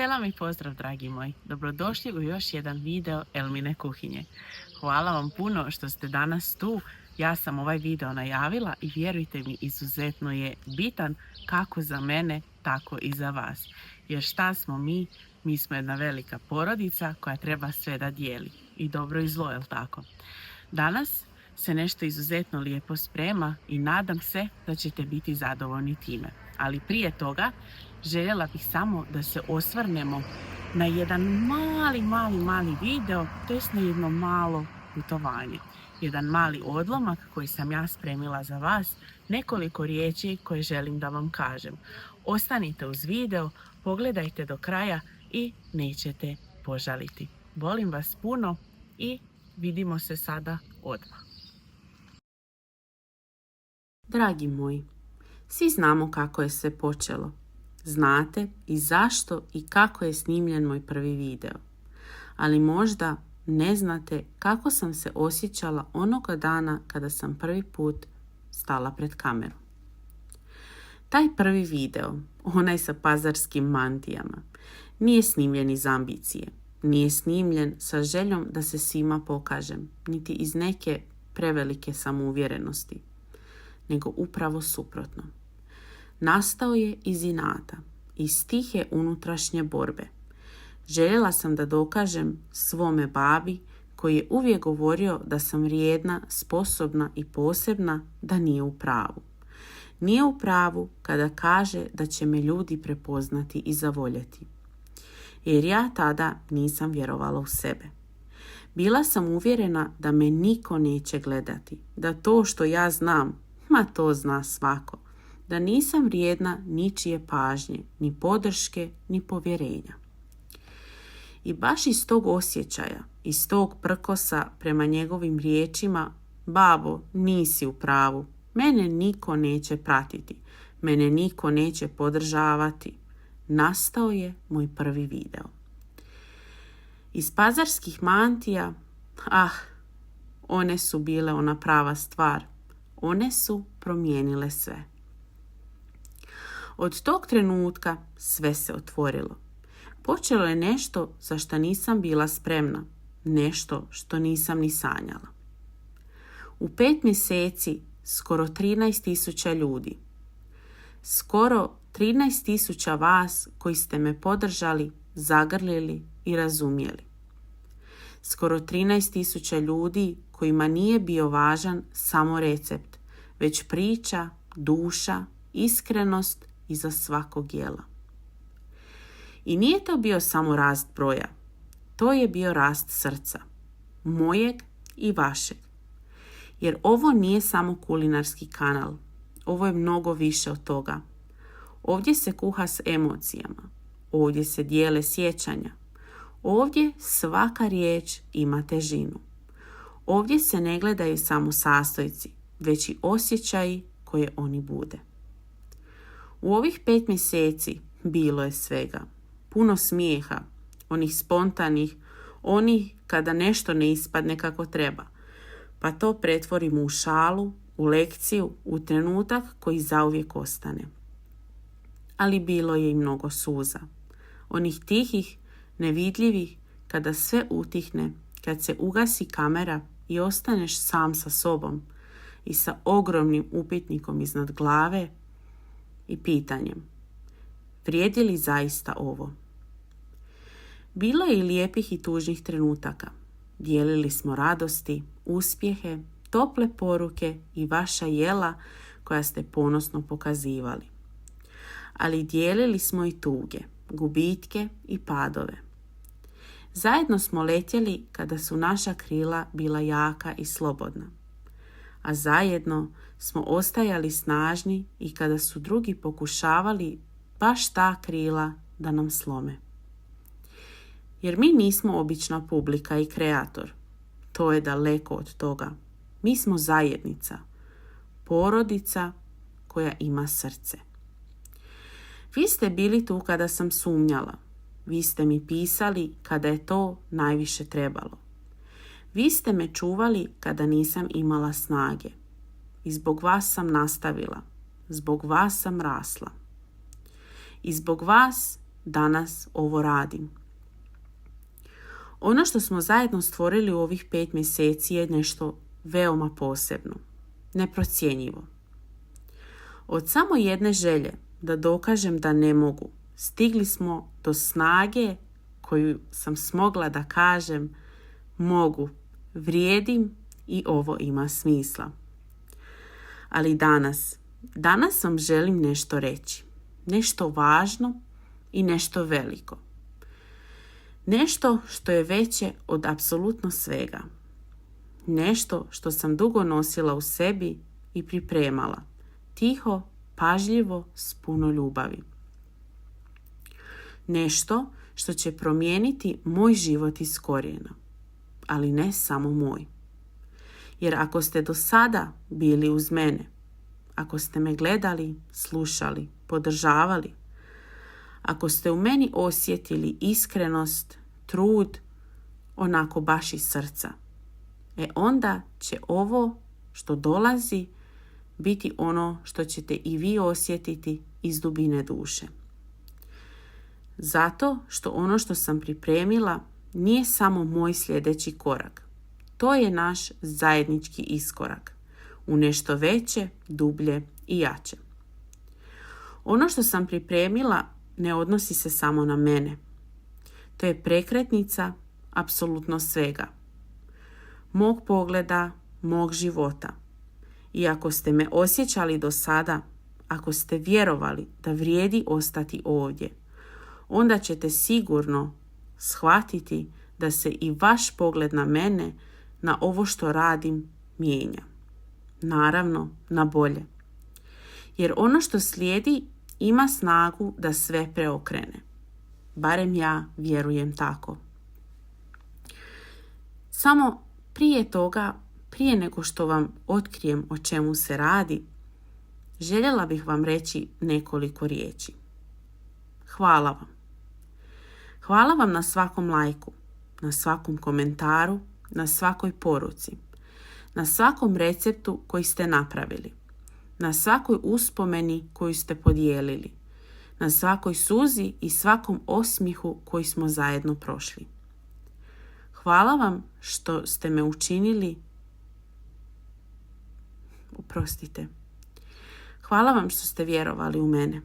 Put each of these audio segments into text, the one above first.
Selam i pozdrav, dragi moji. Dobrodošli u još jedan video Elmine kuhinje. Hvala vam puno što ste danas tu. Ja sam ovaj video najavila i vjerujte mi, izuzetno je bitan kako za mene, tako i za vas. Jer šta smo mi? Mi smo jedna velika porodica koja treba sve da dijeli. I dobro i zlo, jel tako? Danas se nešto izuzetno lijepo sprema i nadam se da ćete biti zadovoljni time. Ali prije toga željela bih samo da se osvrnemo na jedan mali video, to jest na jedno malo putovanje. Jedan mali odlomak koji sam ja spremila za vas, nekoliko riječi koje želim da vam kažem. Ostanite uz video, pogledajte do kraja i nećete požaliti. Volim vas puno i vidimo se sada odmah. Dragi moji, svi znamo kako je sve počelo. Znate i zašto i kako je snimljen moj prvi video. Ali možda ne znate kako sam se osjećala onoga dana kada sam prvi put stala pred kamerom. Taj prvi video, onaj sa pazarskim mantijama, nije snimljen iz ambicije. Nije snimljen sa željom da se svima pokažem, niti iz neke prevelike samouvjerenosti, nego upravo suprotno. Nastao je iz inata, iz tihe unutrašnje borbe. Željela sam da dokažem svome babi, koji je uvijek govorio da sam vrijedna, sposobna i posebna, da nije u pravu. Nije u pravu kada kaže da će me ljudi prepoznati i zavoljeti. Jer ja tada nisam vjerovala u sebe. Bila sam uvjerena da me niko neće gledati, da to što ja znam, to zna svako, da nisam vrijedna ničije pažnje, ni podrške, ni povjerenja. I baš iz tog osjećaja, iz tog prkosa prema njegovim riječima, babo, nisi u pravu, mene niko neće pratiti, mene niko neće podržavati, nastao je moj prvi video. Iz pazarskih mantija, one su bile ona prava stvar. One su promijenile sve. Od tog trenutka sve se otvorilo. Počelo je nešto za što nisam bila spremna, nešto što nisam ni sanjala. U 5 mjeseci skoro 13.000 ljudi. Skoro 13.000 vas koji ste me podržali, zagrlili i razumjeli. Skoro 13.000 ljudi kojima nije bio važan samo recept, već priča, duša, iskrenost iza svakog jela. I nije to bio samo rast broja, to je bio rast srca, mojeg i vašeg. Jer ovo nije samo kulinarski kanal, ovo je mnogo više od toga. Ovdje se kuha s emocijama, ovdje se dijele sjećanja, ovdje svaka riječ ima težinu. Ovdje se ne gledaju samo sastojci, već i osjećaji koje oni bude. U ovih 5 mjeseci bilo je svega. Puno smijeha, onih spontanih, onih kada nešto ne ispadne kako treba, pa to pretvorimo u šalu, u lekciju, u trenutak koji zauvijek ostane. Ali bilo je i mnogo suza. Onih tihih, nevidljivih, kada sve utihne, kad se ugasi kamera i ostaneš sam sa sobom i sa ogromnim upitnikom iznad glave i pitanjem: vrijedi li zaista ovo? Bilo je i lijepih i tužnih trenutaka. Dijelili smo radosti, uspjehe, tople poruke i vaša jela koja ste ponosno pokazivali. Ali dijelili smo i tuge, gubitke i padove. Zajedno smo letjeli kada su naša krila bila jaka i slobodna. A zajedno smo ostajali snažni i kada su drugi pokušavali baš ta krila da nam slome. Jer mi nismo obična publika i kreator. To je daleko od toga. Mi smo zajednica, porodica koja ima srce. Vi ste bili tu kada sam sumnjala. Vi ste mi pisali kada je to najviše trebalo. Vi ste me čuvali kada nisam imala snage. I zbog vas sam nastavila. Zbog vas sam rasla. I zbog vas danas ovo radim. Ono što smo zajedno stvorili u ovih 5 mjeseci je nešto veoma posebno, neprocjenjivo. Od samo jedne želje da dokažem da ne mogu, stigli smo do snage koju sam smogla da kažem mogu, vrijedim i ovo ima smisla. Ali danas vam želim nešto reći, nešto važno i nešto veliko. Nešto što je veće od apsolutno svega. Nešto što sam dugo nosila u sebi i pripremala. Tiho, pažljivo, s puno ljubavi. Nešto što će promijeniti moj život iz korijena. Ali ne samo moj. Jer ako ste do sada bili uz mene, ako ste me gledali, slušali, podržavali, ako ste u meni osjetili iskrenost, trud, onako baš iz srca, onda će ovo što dolazi biti ono što ćete i vi osjetiti iz dubine duše. Zato što ono što sam pripremila nije samo moj sljedeći korak. To je naš zajednički iskorak u nešto veće, dublje i jače. Ono što sam pripremila ne odnosi se samo na mene. To je prekretnica apsolutno svega. Mog pogleda, mog života. I ako ste me osjećali do sada, ako ste vjerovali da vrijedi ostati ovdje, onda ćete sigurno shvatiti da se i vaš pogled na mene, na ovo što radim, mijenja. Naravno, na bolje. Jer ono što slijedi ima snagu da sve preokrene. Barem ja vjerujem tako. Samo prije toga, prije nego što vam otkrijem o čemu se radi, željela bih vam reći nekoliko riječi. Hvala vam. Hvala vam na svakom lajku, na svakom komentaru, na svakoj poruci, na svakom receptu koji ste napravili, na svakoj uspomeni koju ste podijelili, na svakoj suzi i svakom osmijehu koji smo zajedno prošli. Hvala vam što ste me učinili. Hvala vam što ste vjerovali u mene.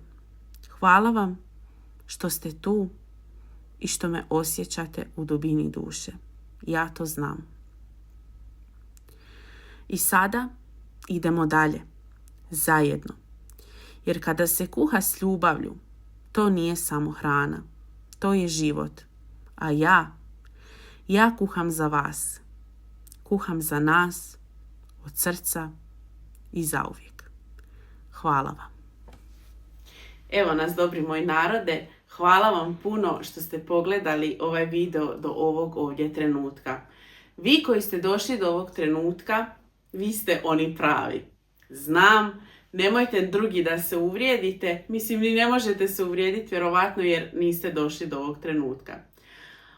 Hvala vam što ste tu i što me osjećate u dubini duše. Ja to znam. I sada idemo dalje, zajedno. Jer kada se kuha s ljubavlju, to nije samo hrana, to je život. A ja kuham za vas. Kuham za nas, od srca i zauvijek. Hvala vam. Evo nas, dobri moji narode, hvala vam puno što ste pogledali ovaj video do ovog ovdje trenutka. Vi koji ste došli do ovog trenutka, vi ste oni pravi. Znam, nemojte drugi da se uvrijedite, mislim ni ne možete se uvrijediti vjerovatno jer niste došli do ovog trenutka.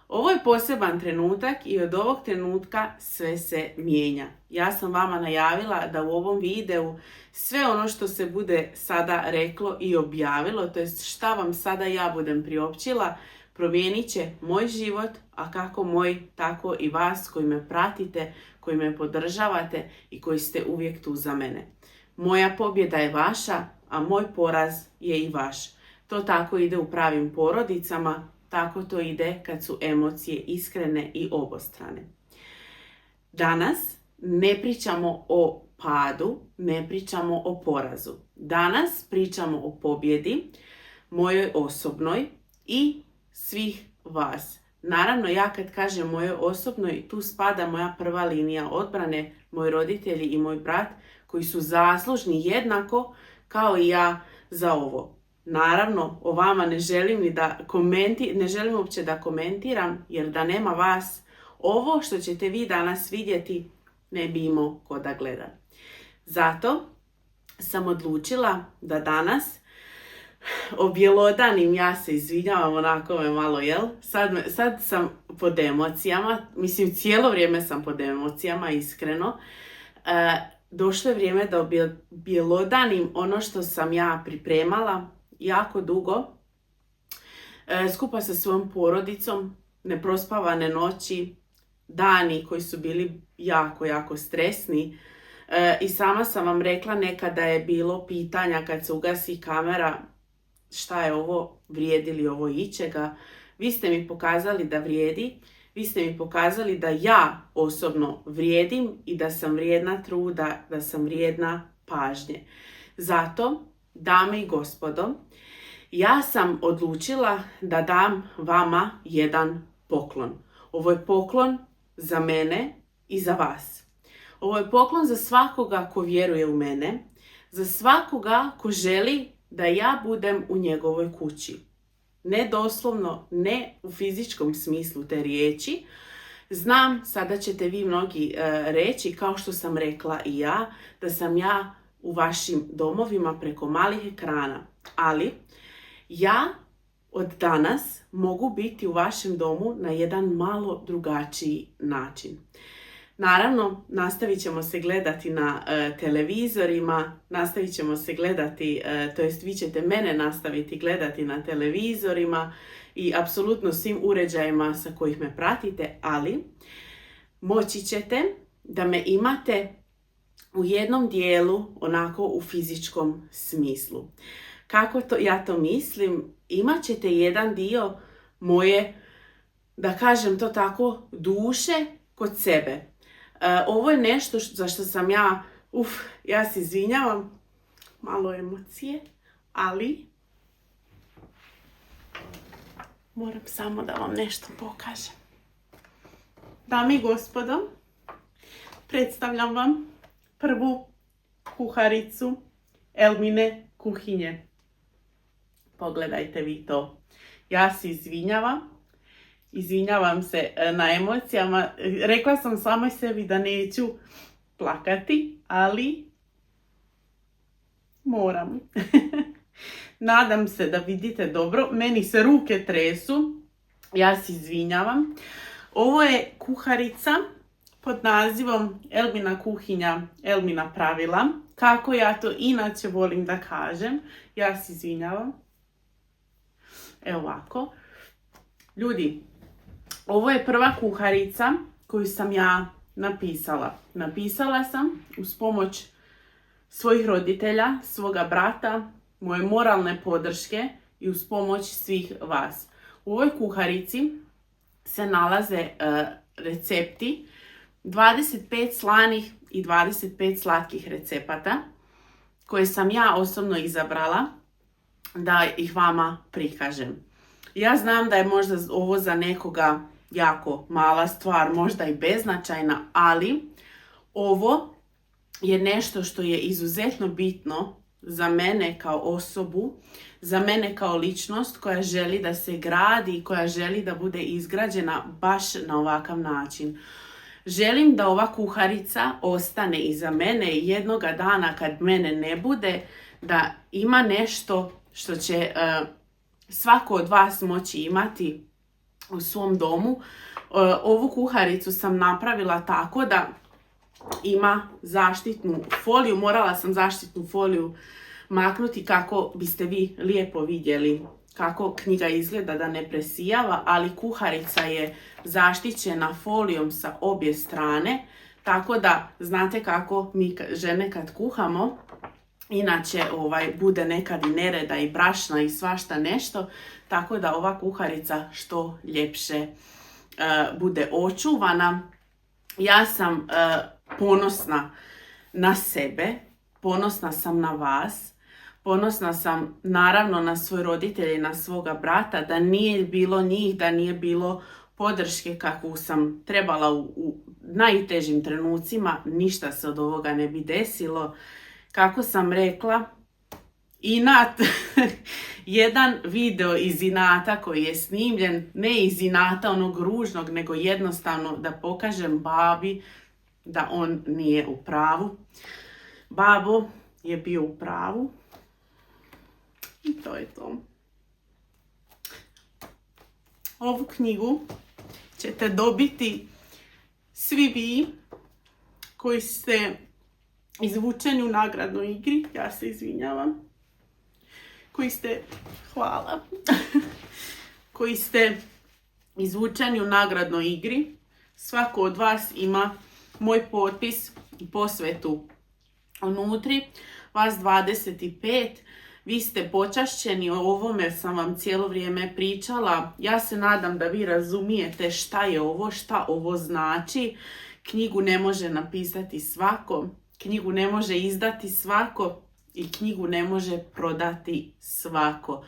Ovo je poseban trenutak i od ovog trenutka sve se mijenja. Ja sam vama najavila da u ovom videu sve ono što se bude sada reklo i objavilo, to jest šta vam sada ja budem priopćila, promijenit će moj život, a kako moj, tako i vas koji me pratite, koji me podržavate i koji ste uvijek tu za mene. Moja pobjeda je vaša, a moj poraz je i vaš. To tako ide u pravim porodicama, tako to ide kad su emocije iskrene i obostrane. Danas ne pričamo o padu, ne pričamo o porazu. Danas pričamo o pobjedi, mojoj osobnoj i svih vas. Naravno, ja kad kažem mojoj osobnoj, tu spada moja prva linija odbrane, moji roditelji i moj brat, koji su zaslužni jednako kao i ja za ovo. Naravno, o vama ne želim uopće da komentiram, jer da nema vas, ovo što ćete vi danas vidjeti ne bi imao ko da gleda. Zato sam odlučila da danas objelodanim, ja se izvinjavam, onako me malo, sad sam pod emocijama, mislim cijelo vrijeme sam pod emocijama, iskreno. Došlo je vrijeme da objelodanim ono što sam ja pripremala jako dugo. skupa sa svojom porodicom, neprospavane noći, dani koji su bili jako, jako stresni. I sama sam vam rekla nekada je bilo pitanja kad se ugasi kamera šta je ovo, vrijedi li ovo ičega. Vi ste mi pokazali da vrijedi, vi ste mi pokazali da ja osobno vrijedim i da sam vrijedna truda, da sam vrijedna pažnje. Zato, dame i gospodo, ja sam odlučila da dam vama jedan poklon. Ovo je poklon za mene i za vas. Ovo je poklon za svakoga ko vjeruje u mene, za svakoga ko želi da ja budem u njegovoj kući. Ne doslovno, ne u fizičkom smislu te riječi. Znam, sada ćete vi mnogi reći, kao što sam rekla i ja, da sam ja u vašim domovima preko malih ekrana. Ali ja od danas mogu biti u vašem domu na jedan malo drugačiji način. Naravno, nastavit ćemo se gledati na televizorima, nastavit ćemo se gledati, to jest vi ćete mene nastaviti gledati na televizorima i apsolutno svim uređajima sa kojih me pratite, ali moći ćete da me imate u jednom dijelu onako u fizičkom smislu. Kako ja to mislim? Imat ćete jedan dio moje, da kažem to tako, duše kod sebe. Ovo je nešto za što sam ja se izvinjavam, malo emocije, ali moram samo da vam nešto pokažem. Dame i gospodo, predstavljam vam prvu kuharicu Elmine kuhinje. Pogledajte vi to. Ja se izvinjavam se na emocijama. Rekla sam samoj sebi da neću plakati, ali moram. Nadam se da vidite dobro. Meni se ruke tresu. Ja se izvinjavam. Ovo je kuharica pod nazivom Elmina kuhinja, Elmina pravila. Kako ja to inače volim da kažem. Ja se izvinjavam. Evo ovako. Ljudi, ovo je prva kuharica koju sam ja napisala. Napisala sam uz pomoć svojih roditelja, svoga brata, moje moralne podrške i uz pomoć svih vas. U ovoj kuharici se nalaze recepti, 25 slanih i 25 slatkih recepata koje sam ja osobno izabrala da ih vama prikažem. Ja znam da je možda ovo za nekoga jako mala stvar, možda i beznačajna, ali ovo je nešto što je izuzetno bitno za mene kao osobu, za mene kao ličnost koja želi da se gradi, koja želi da bude izgrađena baš na ovakav način. Želim da ova kuharica ostane iza mene i jednoga dana kad mene ne bude, da ima nešto što će svako od vas moći imati u svom domu. Ovu kuharicu sam napravila tako da ima zaštitnu foliju. Morala sam zaštitnu foliju maknuti kako biste vi lijepo vidjeli kako knjiga izgleda, da ne presijava, ali kuharica je zaštićena folijom sa obje strane, tako da znate kako mi žene kad kuhamo, inače bude nekad i nereda i brašna i svašta nešto, tako da ova kuharica što ljepše bude očuvana. Ja sam ponosna na sebe, ponosna sam na vas, ponosna sam naravno na svoje roditelje i na svoga brata, da nije bilo njih, da nije bilo podrške kakvu sam trebala u najtežim trenucima, ništa se od ovoga ne bi desilo. Kako sam rekla, inat, jedan video iz inata koji je snimljen, ne iz inata onog ružnog, nego jednostavno da pokažem babi da on nije u pravu. Babo je bio u pravu. I to je to. Ovu knjigu ćete dobiti svi vi koji ste izvučeni u nagradnoj igri. Ja se izvinjavam. Koji ste, hvala. koji ste izvučeni u nagradnoj igri. Svako od vas ima moj potpis i posvetu unutri. Vas 25. Vi ste počašćeni, o ovome sam vam cijelo vrijeme pričala. Ja se nadam da vi razumijete šta je ovo, šta ovo znači. Knjigu ne može napisati svako, knjigu ne može izdati svako i knjigu ne može prodati svako.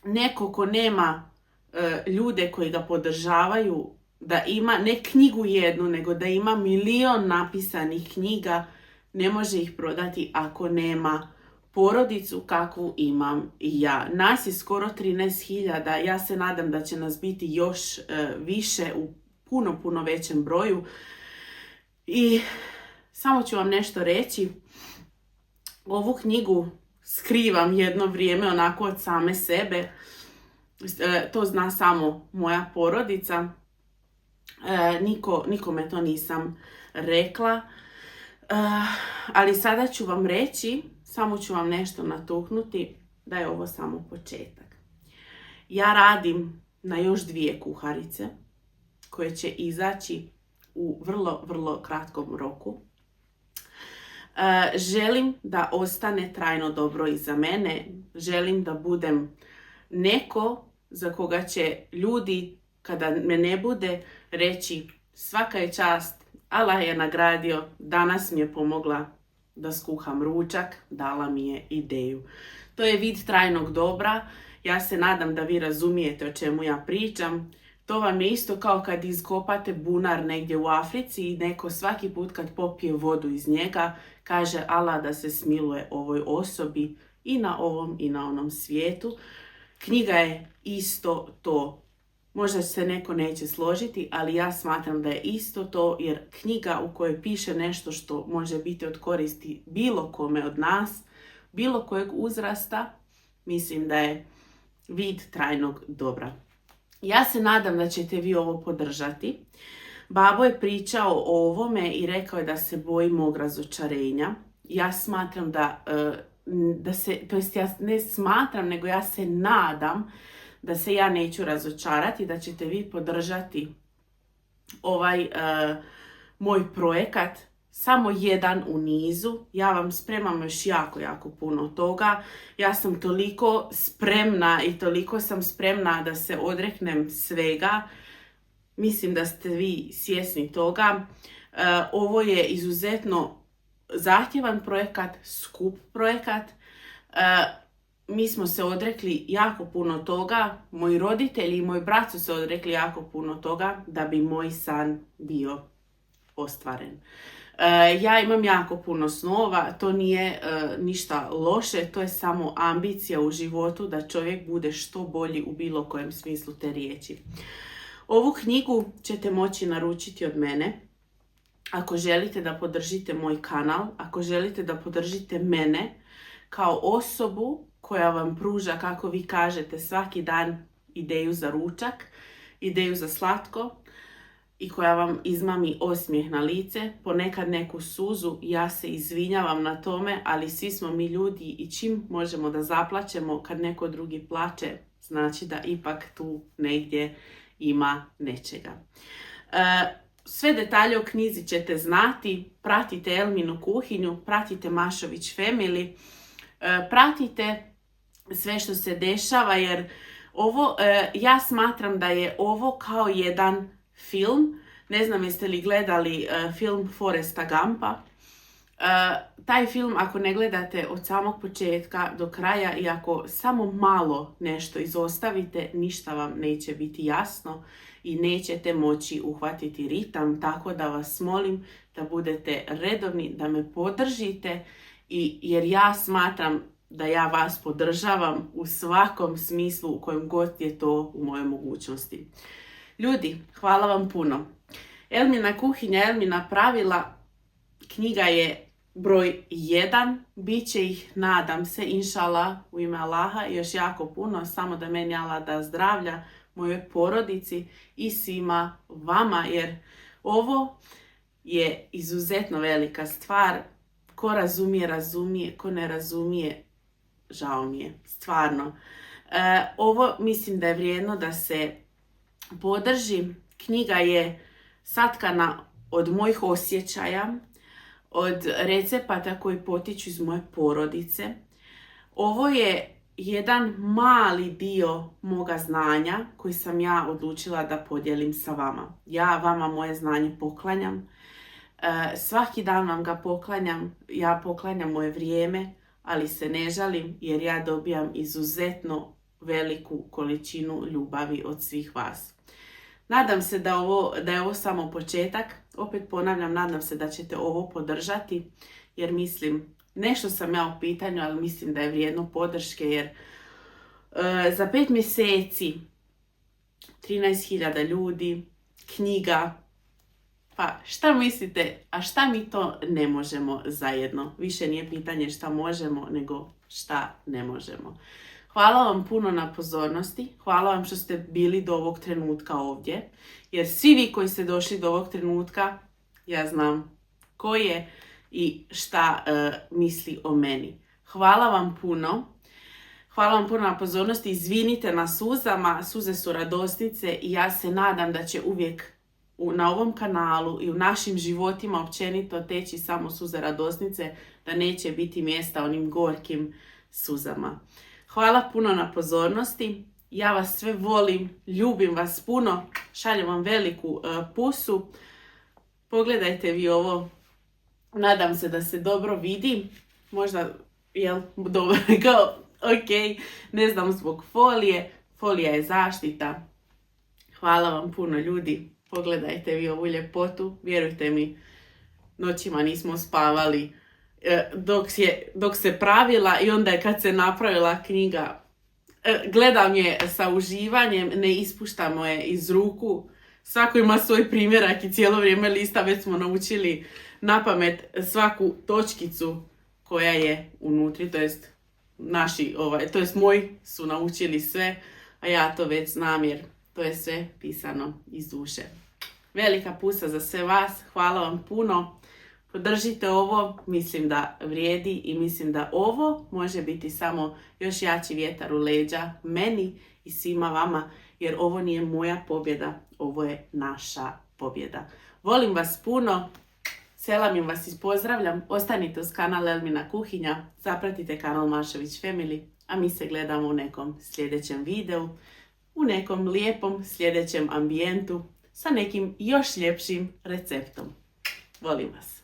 Neko ko nema ljude koji ga podržavaju, da ima ne knjigu jednu, nego da ima 1.000.000 napisanih knjiga, ne može ih prodati ako nema porodicu kakvu imam i ja. Nas je skoro 13.000, ja se nadam da će nas biti još više u puno većem broju. I samo ću vam nešto reći. Ovu knjigu skrivam jedno vrijeme onako od same sebe. To zna samo moja porodica. Nikome to nisam rekla. Ali sada ću vam reći, samo ću vam nešto natuknuti, da je ovo samo početak. Ja radim na još 2 kuharice koje će izaći u vrlo kratkom roku. Želim da ostane trajno dobro iza mene. Želim da budem neko za koga će ljudi, kada me ne bude, reći svaka je čast, Allah je nagradio, danas mi je pomogla da skuham ručak, dala mi je ideju. To je vid trajnog dobra. Ja se nadam da vi razumijete o čemu ja pričam. To vam je isto kao kad iskopate bunar negdje u Africi i neko svaki put kad popije vodu iz njega kaže Allah da se smiluje ovoj osobi i na ovom i na onom svijetu. Knjiga je isto to. Možda se neko neće složiti, ali ja smatram da je isto to, jer knjiga u kojoj piše nešto što može biti od koristi bilo kome od nas, bilo kojeg uzrasta, mislim da je vid trajnog dobra. Ja se nadam da ćete vi ovo podržati. Babo je pričao o ovome i rekao je da se boji mog razočarenja. Ja smatram ja ne smatram, nego ja se nadam da se ja neću razočarati, da ćete vi podržati ovaj moj projekat. Samo jedan u nizu. Ja vam spremam još jako puno toga. Ja sam toliko spremna i toliko sam spremna da se odreknem svega. Mislim da ste vi svjesni toga. Ovo je izuzetno zahtjevan projekat, skup projekat. Mi smo se odrekli jako puno toga. Moji roditelji i moj brat su se odrekli jako puno toga da bi moj san bio ostvaren. Ja imam jako puno snova, to nije ništa loše, to je samo ambicija u životu da čovjek bude što bolji u bilo kojem smislu te riječi. Ovu knjigu ćete moći naručiti od mene. Ako želite da podržite moj kanal, ako želite da podržite mene kao osobu koja vam pruža, kako vi kažete, svaki dan ideju za ručak, ideju za slatko, i koja vam izmami osmijeh na lice, ponekad neku suzu, ja se izvinjavam na tome, ali svi smo mi ljudi i čim možemo da zaplačemo kad neko drugi plače, znači da ipak tu negdje ima nečega. Sve detalje o knjizi ćete znati, pratite Elminu kuhinju, pratite Mašović Family, pratite sve što se dešava, jer ja smatram da je ovo kao jedan film. Ne znam jeste li gledali film Foresta Gumpa. Taj film ako ne gledate od samog početka do kraja i ako samo malo nešto izostavite, ništa vam neće biti jasno i nećete moći uhvatiti ritam, tako da vas molim da budete redovni, da me podržite, jer ja smatram da ja vas podržavam u svakom smislu u kojem god je to u mojoj mogućnosti. Ljudi, hvala vam puno. Elmina kuhinja, Elmina pravila, knjiga je broj 1. Biće ih, nadam se, inšala, u ime Allaha, još jako puno, samo da meni Allah da zdravlja, mojoj porodici i svima vama, jer ovo je izuzetno velika stvar. Ko razumije, razumije, ko ne razumije, žao mi je, stvarno. Ovo mislim da je vrijedno da se podrži. Knjiga je satkana od mojih osjećaja, od recepata koji potiču iz moje porodice. Ovo je jedan mali dio moga znanja koji sam ja odlučila da podijelim sa vama. Ja vama moje znanje poklanjam. Svaki dan vam ga poklanjam. Ja poklanjam moje vrijeme, ali se ne žalim jer ja dobijam izuzetno veliku količinu ljubavi od svih vas. Nadam se da je ovo samo početak. Opet ponavljam, nadam se da ćete ovo podržati jer mislim, nešto sam ja u pitanju, ali mislim da je vrijedno podrške jer za 5 mjeseci 13.000 ljudi, knjiga, pa šta mislite, a šta mi to ne možemo zajedno? Više nije pitanje šta možemo, nego šta ne možemo. Hvala vam puno na pozornosti, hvala vam što ste bili do ovog trenutka ovdje, jer svi vi koji ste došli do ovog trenutka, ja znam ko je i šta misli o meni. Hvala vam puno. Hvala vam puno na pozornosti, izvinite na suzama, suze su radosnice i ja se nadam da će uvijek na ovom kanalu i u našim životima općenito teći samo suze radosnice, da neće biti mjesta onim gorkim suzama. Hvala puno na pozornosti, ja vas sve volim, ljubim vas puno, šaljem vam veliku pusu. Pogledajte vi ovo, nadam se da se dobro vidi, možda, jel, dobro, kao, ok, ne znam zbog folije, folija je zaštita. Hvala vam puno ljudi, pogledajte vi ovu ljepotu, vjerujte mi, noćima nismo spavali dok se pravila i onda je kad se napravila knjiga, gledam je sa uživanjem, ne ispuštamo je iz ruku, svako ima svoj primjerak i cijelo vrijeme lista, već smo naučili napamet svaku točkicu koja je unutri, to jest moji su naučili sve, a ja to već znam jer to je sve pisano iz duše. Velika pusa za sve vas, hvala vam puno. Podržite ovo, mislim da vrijedi i mislim da ovo može biti samo još jači vjetar u leđa meni i svima vama, jer ovo nije moja pobjeda, ovo je naša pobjeda. Volim vas puno, selamim vas i pozdravljam, ostanite uz kanal Elmina kuhinja, zapratite kanal Maršović Family, a mi se gledamo u nekom sljedećem videu, u nekom lijepom sljedećem ambijentu, sa nekim još ljepšim receptom. Volim vas.